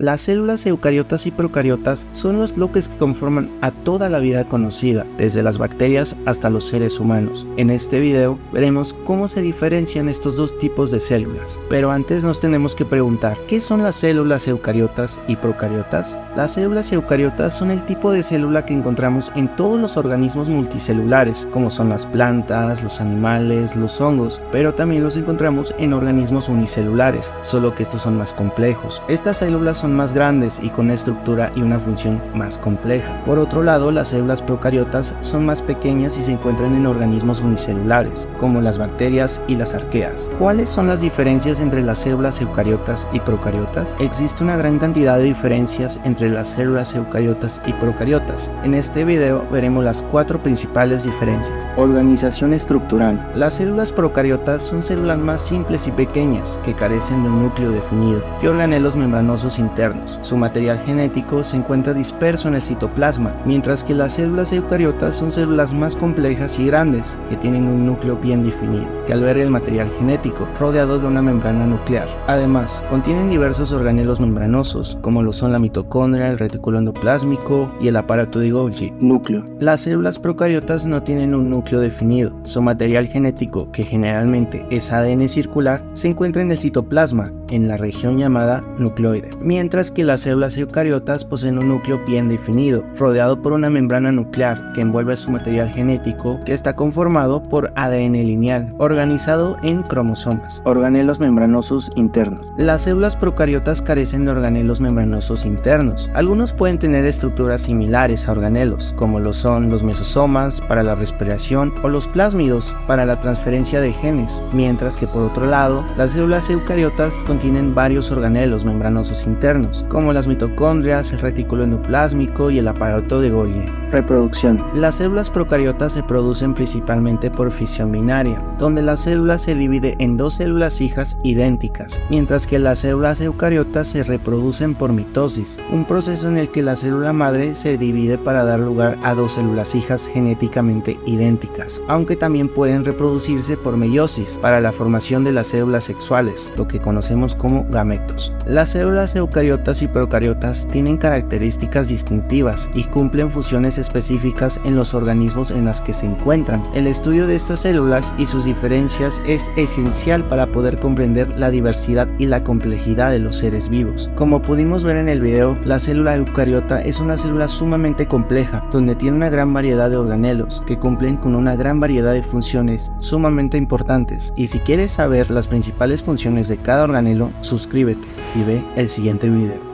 Las células eucariotas y procariotas son los bloques que conforman a toda la vida conocida, desde las bacterias hasta los seres humanos. En este video veremos cómo se diferencian estos dos tipos de células. Pero antes nos tenemos que preguntar, ¿qué son las células eucariotas y procariotas? Las células eucariotas son el tipo de célula que encontramos en todos los organismos multicelulares, como son las plantas, los animales, los hongos, pero también los encontramos en organismos unicelulares, solo que estos son más complejos. Estas células son más grandes y con una estructura y una función más compleja. Por otro lado, las células procariotas son más pequeñas y se encuentran en organismos unicelulares, como las bacterias y las arqueas. ¿Cuáles son las diferencias entre las células eucariotas y procariotas? Existe una gran cantidad de diferencias entre las células eucariotas y procariotas. En este video veremos las 4 principales diferencias. Organización estructural. Las células procariotas son células más simples y pequeñas, que carecen de un núcleo definido y organelos membranosos internos. Su material genético se encuentra disperso en el citoplasma, mientras que las células eucariotas son células más complejas y grandes, que tienen un núcleo bien definido, que alberga el material genético, rodeado de una membrana nuclear. Además, contienen diversos organelos membranosos, como lo son la mitocondria, el retículo endoplásmico y el aparato de Golgi, núcleo. Las células procariotas no tienen un núcleo definido. Su material genético, que generalmente es ADN circular, se encuentra en el citoplasma, en la región llamada nucleoide, mientras que las células eucariotas poseen un núcleo bien definido, rodeado por una membrana nuclear que envuelve su material genético, que está conformado por ADN lineal, organizado en cromosomas. Organelos membranosos internos. Las células procariotas carecen de organelos membranosos internos. Algunos pueden tener estructuras similares a organelos, como lo son los mesosomas para la respiración o los plásmidos para la transferencia de genes, mientras que por otro lado, las células eucariotas contienen varios organelos membranosos internos, como las mitocondrias, el retículo endoplásmico y el aparato de Golgi. Reproducción. Las células procariotas se producen principalmente por fisión binaria, donde la célula se divide en dos células hijas idénticas, mientras que las células eucariotas se reproducen por mitosis, un proceso en el que la célula madre se divide para dar lugar a dos células hijas genéticamente idénticas, aunque también pueden reproducirse por meiosis para la formación de las células sexuales, lo que conocemos como gametos. Las células eucariotas y procariotas tienen características distintivas y cumplen funciones específicas en los organismos en los que se encuentran. El estudio de estas células y sus diferencias es esencial para poder comprender la diversidad y la complejidad de los seres vivos. Como pudimos ver en el video, la célula eucariota es una célula sumamente compleja, donde tiene una gran variedad de organelos que cumplen con una gran variedad de funciones sumamente importantes. Y si quieres saber las principales funciones de cada organelo, suscríbete y ve el siguiente video.